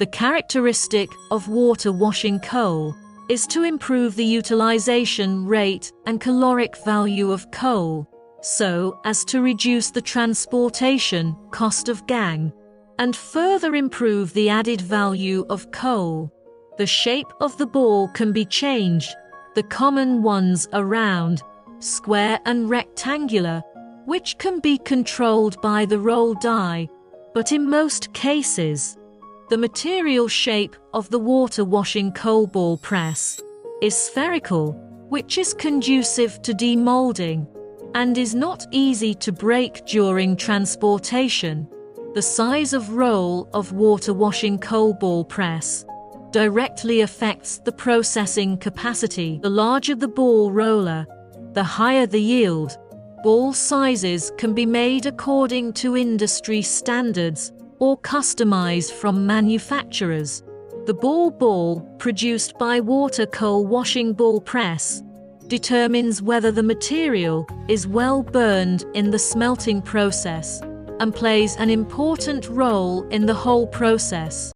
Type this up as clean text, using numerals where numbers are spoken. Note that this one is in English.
The characteristic of water washing coal is to improve the utilization rate and caloric value of coal, so as to reduce the transportation cost of gangue, and further improve the added value of coal. The shape of the ball can be changed. The common ones are round, square and rectangular, which can be controlled by the roll die, but in most cases, the material shape of the water washing coal ball press is spherical, which is conducive to demolding and is not easy to break during transportation. The size of roll of water washing coal ball press directly affects the processing capacity. The larger the ball roller, the higher the yield. Ball sizes can be made according to industry standards or customized from manufacturers. The ball produced by water coal washing ball press determines whether the material is well burned in the smelting process and plays an important role in the whole process.